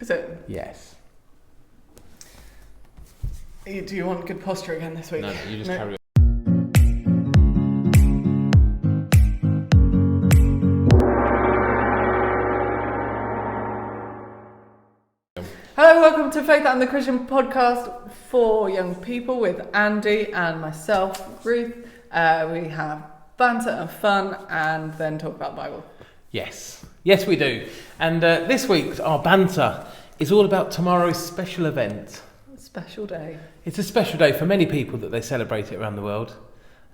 Is it? Yes. Do you want good posture again this week? No, you just carry on. Hello, welcome to Faith and the Christian podcast for young people with Andy and myself, Ruth. We have banter and fun and then talk about the Bible. Yes, we do. And this week's our banter is all about tomorrow's special event. Special day. It's a special day for many people that they celebrate it around the world.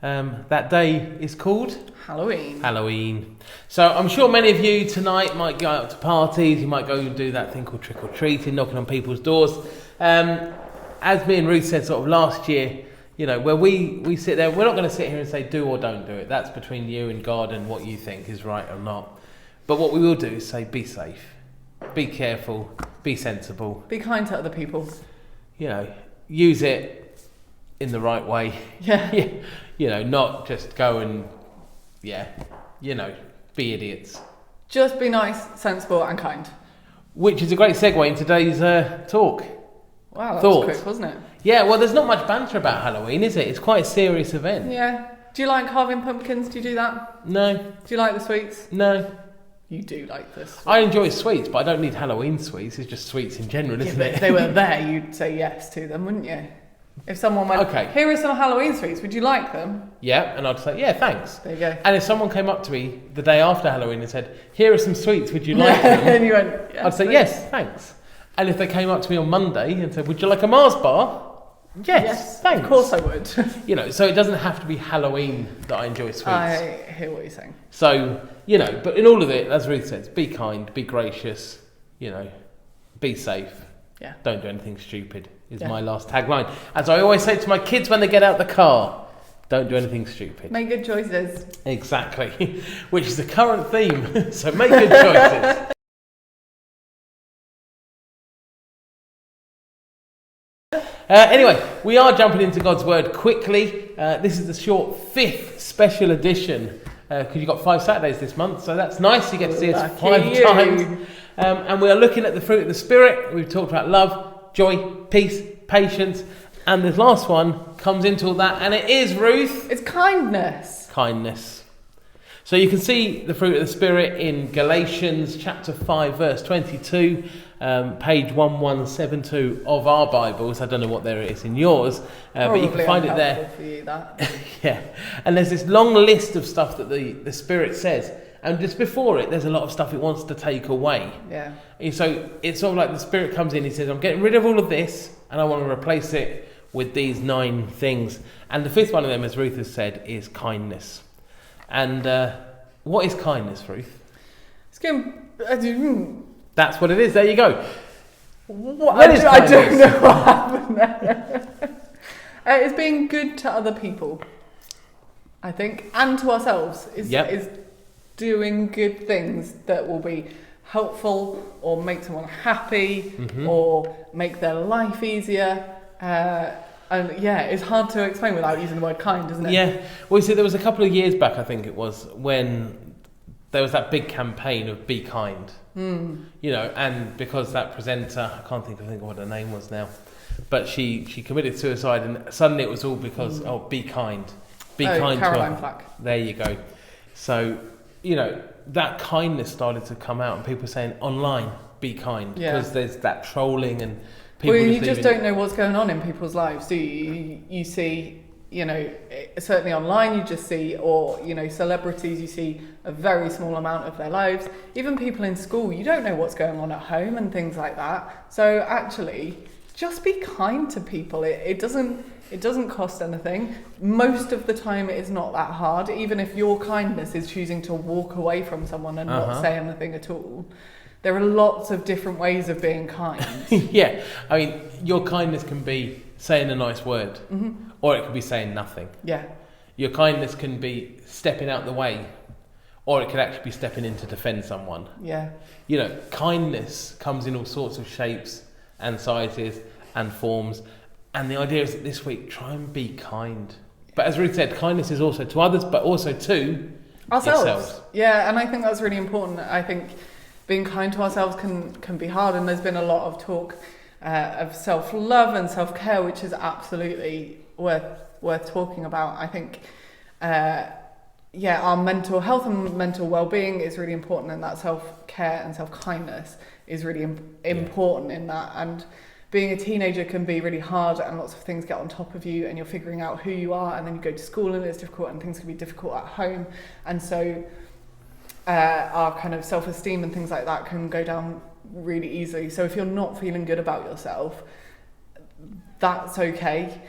That day is called Halloween. So I'm sure many of you tonight might go out to parties. You might go and do that thing called trick or treating, knocking on people's doors. As me and Ruth said sort of last year, you know, where we sit there, we're not going to sit here and say do or don't do it. That's between you and God and what you think is right or not. But what we will do is say be safe, be careful, be sensible. Be kind to other people. You know, use it in the right way. Yeah. You know, not just go and, be idiots. Just be nice, sensible and kind. Which is a great segue in today's talk. Wow, that Thoughts? was quick, wasn't it? Yeah, well, there's not much banter about Halloween, is it? It's quite a serious event. Yeah. Do you like carving pumpkins? Do you do that? No. Do you like the sweets? No. You do like this. I enjoy sweets, but I don't need Halloween sweets. It's just sweets in general, isn't it? If they were there, you'd say yes to them, wouldn't you? If someone went, Okay. Here are some Halloween sweets, would you like them? Yeah, and I'd say, yeah, thanks. There you go. And if someone came up to me the day after Halloween and said, here are some sweets, would you like them? And you went, yes, I'd say, please. yes, thanks. And if they came up to me on Monday and said, would you like a Mars bar? Yes, thanks. Of course I would. You know, so it doesn't have to be Halloween that I enjoy sweets. I hear what you're saying. So, you know, but in all of it, as Ruth says, be kind, be gracious, you know, be safe. Yeah. Don't do anything stupid is my last tagline. As I always say to my kids when they get out the car, don't do anything stupid. Make good choices. Exactly, which is the current theme. So make good choices. Anyway, we are jumping into God's Word quickly. This is the short 5th special edition because you've got 5 Saturdays this month, so that's nice. You get to see us 5 times. And we are looking at the fruit of the Spirit. We've talked about love, joy, peace, patience, and this last one comes into all that, and it is, Ruth? It's kindness. Kindness. So you can see the fruit of the Spirit in Galatians chapter 5 verse 22, page 1172 of our Bibles. I don't know what there is in yours, but you can find it there. For you, that. Yeah, and there's this long list of stuff that the Spirit says, and just before it there's a lot of stuff it wants to take away. Yeah. And so it's sort of like the Spirit comes in, he says, I'm getting rid of all of this and I want to replace it with these 9 things. And the 5th one of them, as Ruth has said, is kindness. And what is kindness, Ruth? It's good. That's what it is. There you go. I don't know what happened there. It's being good to other people, I think, and to ourselves. Is doing good things that will be helpful or make someone happy or make their life easier. And yeah, it's hard to explain without using the word kind, isn't it? Yeah. Well, you see, there was a couple of years back, I think it was, when there was that big campaign of Be Kind. You know, and because that presenter, I can't think of what her name was now, but she committed suicide, and suddenly it was all because, be kind. Be kind Caroline to her. Flack. There you go. So, you know, that kindness started to come out, and people were saying online, be kind, because there's that trolling and people. Well, you just don't know what's going on in people's lives, do you? You see, you know, certainly online you just see, or, you know, celebrities, you see a very small amount of their lives. Even people in school, you don't know what's going on at home and things like that. So actually, just be kind to people. It doesn't cost anything. Most of the time it is not that hard, even if your kindness is choosing to walk away from someone and not say anything at all. There are lots of different ways of being kind. Yeah, I mean, your kindness can be saying a nice word, or it could be saying nothing. Yeah. Your kindness can be stepping out the way, or it could actually be stepping in to defend someone. Yeah. You know, kindness comes in all sorts of shapes and sizes and forms, and the idea is that this week, try and be kind. But as Ruth said, kindness is also to others, but also to ourselves. yourselves. Yeah, and I think that's really important. I think being kind to ourselves can be hard, and there's been a lot of talk of self-love and self-care, which is absolutely worth talking about. I think our mental health and mental well-being is really important, and that self-care and self-kindness is really important in that. And being a teenager can be really hard, and lots of things get on top of you, and you're figuring out who you are, and then you go to school and it's difficult, and things can be difficult at home, and so our kind of self-esteem and things like that can go down really easily. So if you're not feeling good about yourself, that's okay,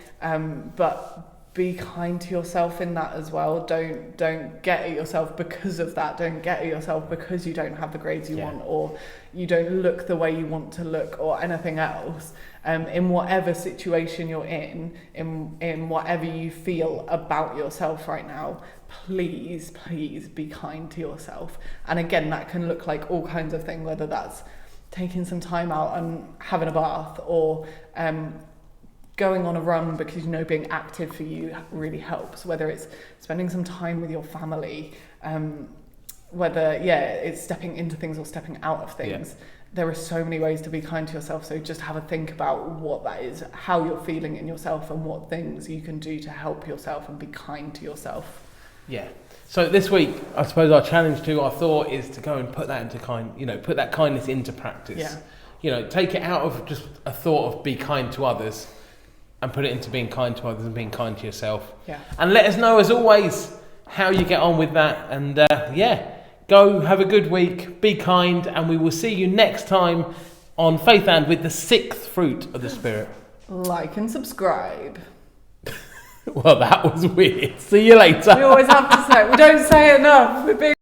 but be kind to yourself in that as well. Don't get at yourself because of that. Don't get at yourself because you don't have the grades you want, or you don't look the way you want to look, or anything else. In whatever situation you're in whatever you feel about yourself right now, please be kind to yourself. And again, that can look like all kinds of things, whether that's taking some time out and having a bath, or going on a run, because being active for you really helps, whether it's spending some time with your family, whether it's stepping into things or stepping out of things. There are so many ways to be kind to yourself, so just have a think about what that is, how you're feeling in yourself, and what things you can do to help yourself and be kind to yourself. So this week, I suppose our challenge to our thought is to go and put that put that kindness into practice. Take it out of just a thought of be kind to others, and put it into being kind to others and being kind to yourself. And let us know, as always, how you get on with that. And go have a good week, be kind, and we will see you next time on Faith and with the 6th fruit of the Spirit. Like and subscribe. Well, that was weird. See you later. We always have to say it. We don't say it enough. We're being